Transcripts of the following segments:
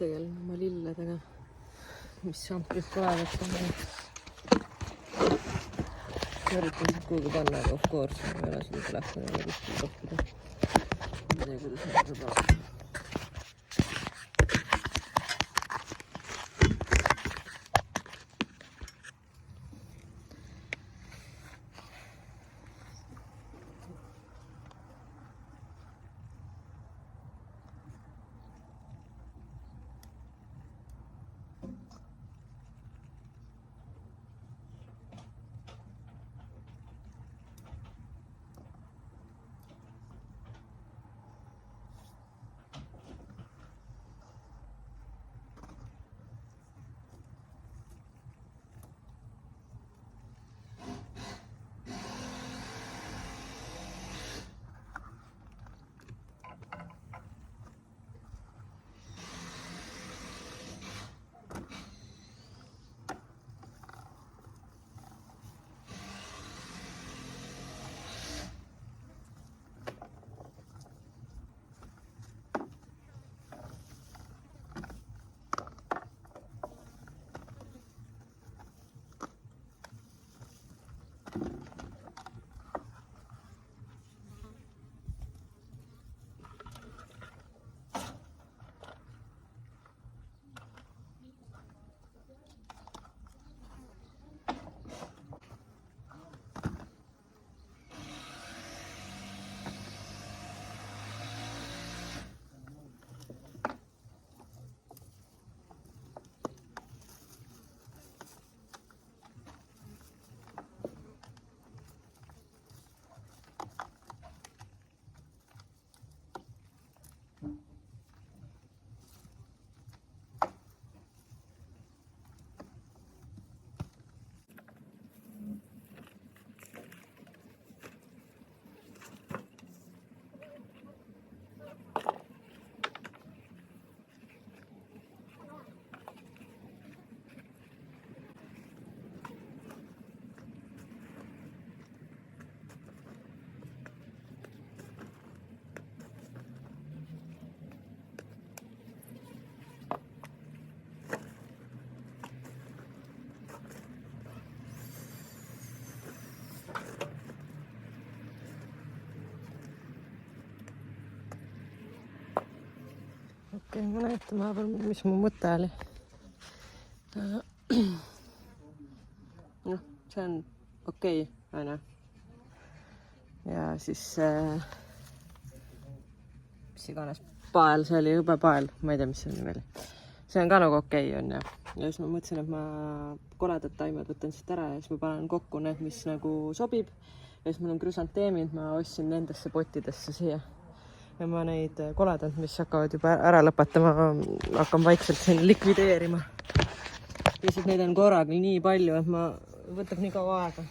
tegelen oma lilledega, mis šamprid tulevad täna. Üritan siit kuhugi panna, aga of course, ma ei ole seda telefoni alla kuskil toppida. Ma ei tea, kuidas ma seda paastan. Okei, ma näitan vahepeal, mis mu mõte oli. Noh, see on okei, aina. Ja siis mis iganes pael, see oli jube pael, ma ei tea, mis see nimi oli. See on ka nagu okei, on ja. Ja siis ma mõtlesin, et ma koledad taimed võtan siit ära ja siis ma panen kokku need, mis nagu sobib. Ja siis mul on krüsanteemid, ma ostsin nendesse pottidesse siia. Ja ma neid koledad, mis hakkavad juba ära lõpetama, hakkan vaikselt siin likvideerima. Lihtsalt neid on korraga nii palju, et ma võtab nii kaua aega.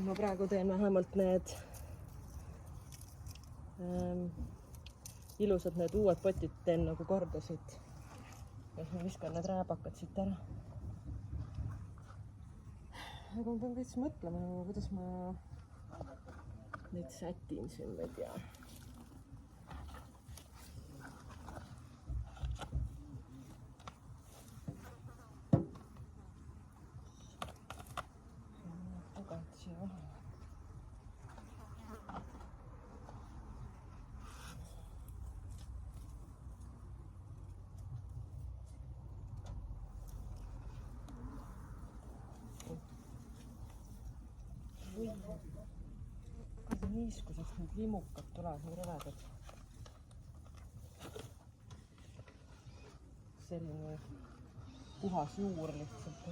Ma praegu teen vähemalt need ilusad need uued potid teen nagu korda siit. Ja siis ma viskan need rääbakad siit ära. Aga ma pean veits mõtlema, kuidas ma neid sätin siin, ma ei tea. Niiskusest need limukad tulevad nii rõvedad. Selline puhas juur lihtsalt.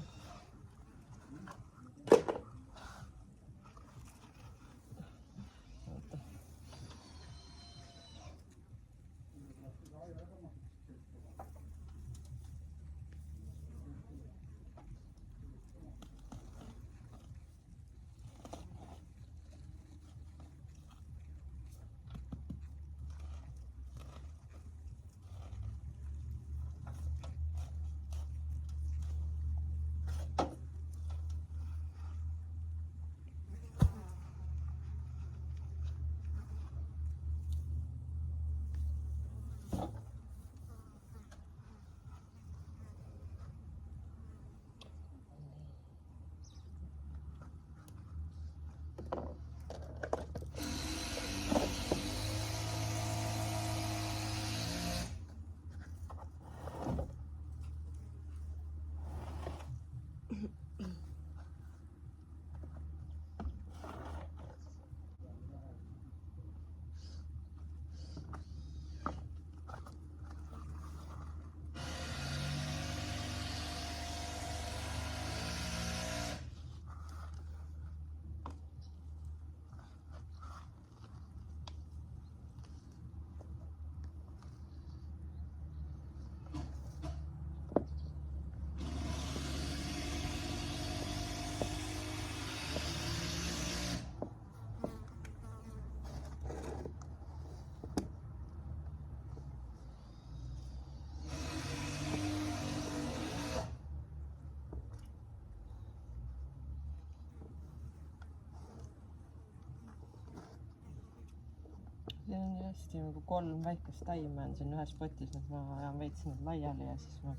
siin on hästi nagu 3 väikest taime on siin ühes potis, nüüd ma ajan veits need laiali ja siis ma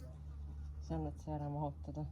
saan nad see ära mahutada.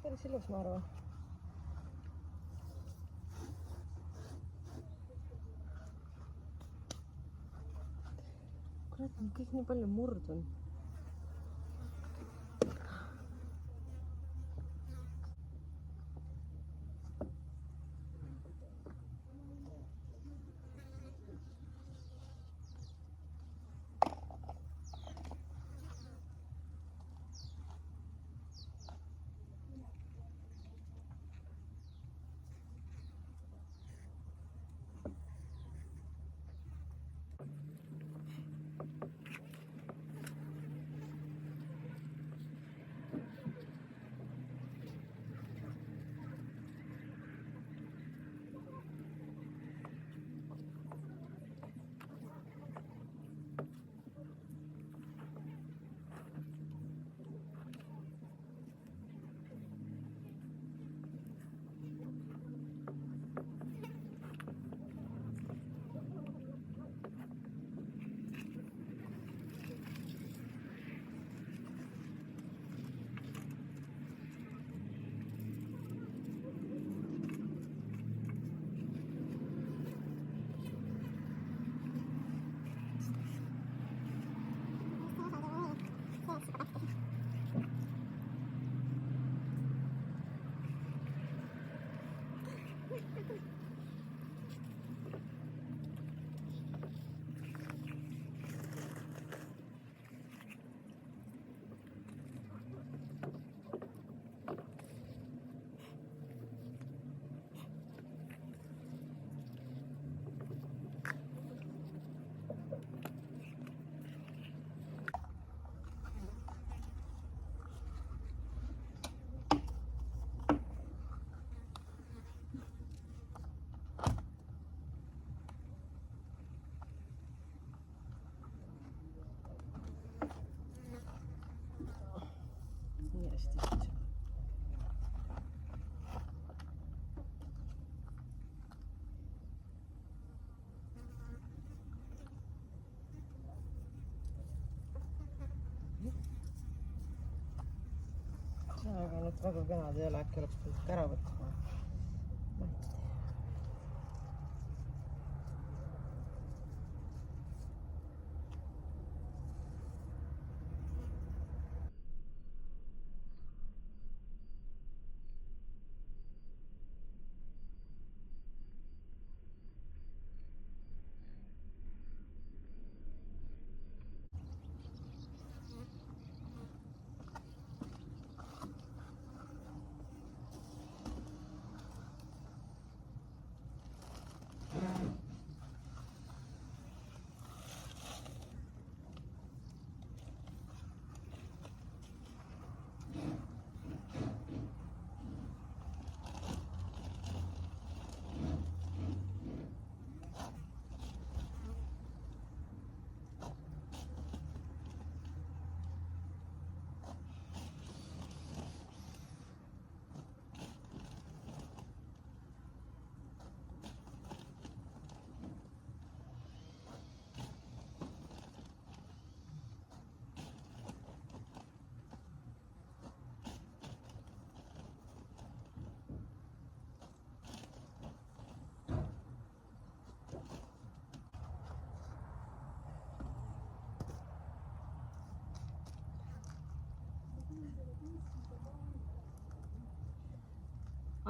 Päris ilus, ma arvan. Kurat, kõik nii palju murdun. Nii hästi siis. Aga need väga kenad ei ole, äkki oleks pidanud ära võtma.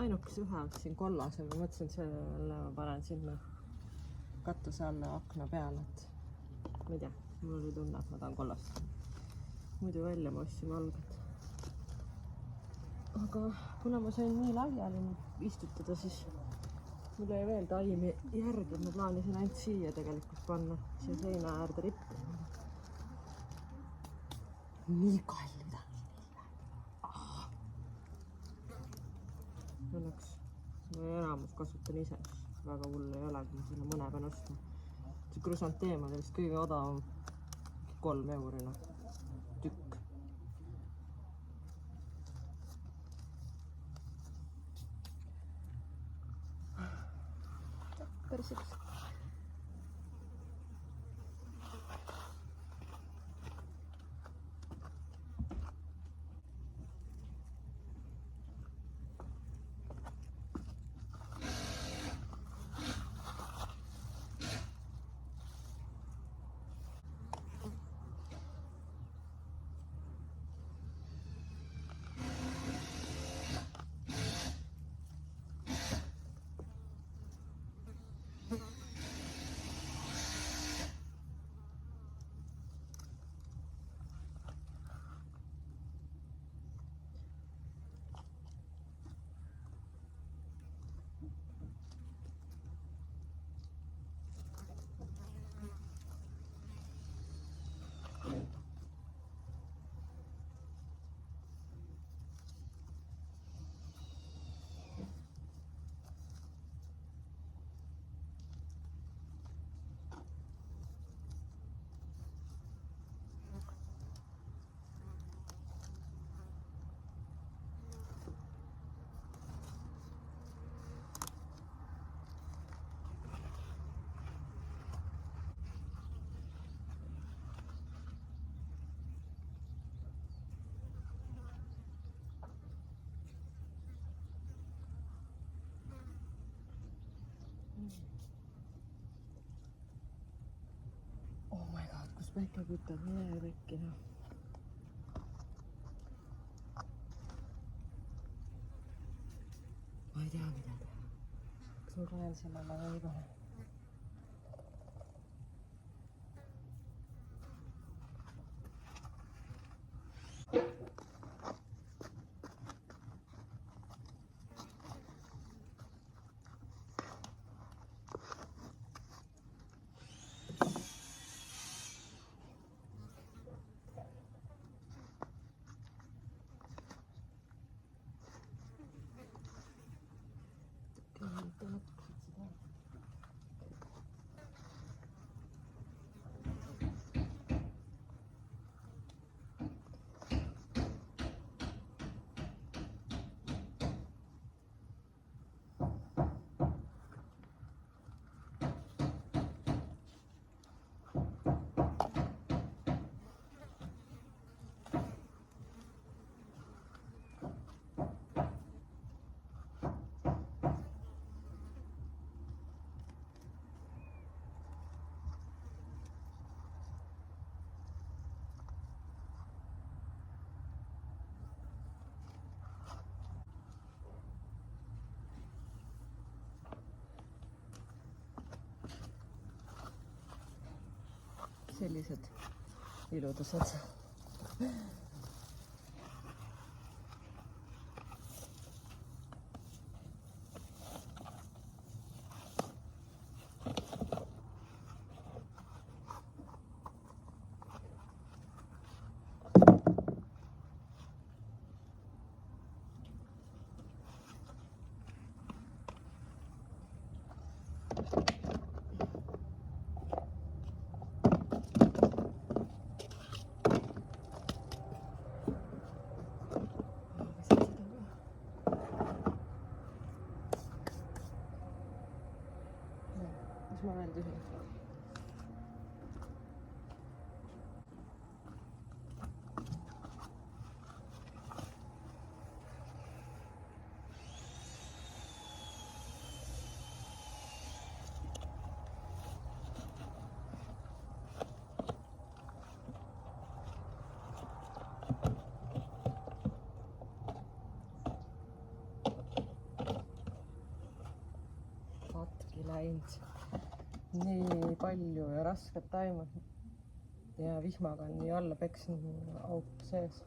ainukese ühe ostsin kollase, ma mõtlesin, et selle ma panen sinna katuse alla akna peale, et ma ei tea, mul oli tunne, et ma tahan kollast. Muidu välja ma ostsin valget. Aga kuna ma sain nii laiali istutada, siis mul jäi veel taimi järgi, ma plaanisin ainult siia tegelikult panna, siia seina äärde rippi. Nii kallid on. Õnneks ma enamus kasutan ise, väga hull ei ole, kui ma selle mõne pean ostma. See krusanteem on vist kõige odavam, 3 eurina tükk. Päris üks. Oh my god, kus päike kütab, mine pekki, noh. Ma ei tea, mida teha. Kas ma panen sellele või ei pane? Sellised iludused. Mis ma veel tühin? läinud. Nii palju ja rasket taimud ja vihmaga on nii alla peksnud auk sees.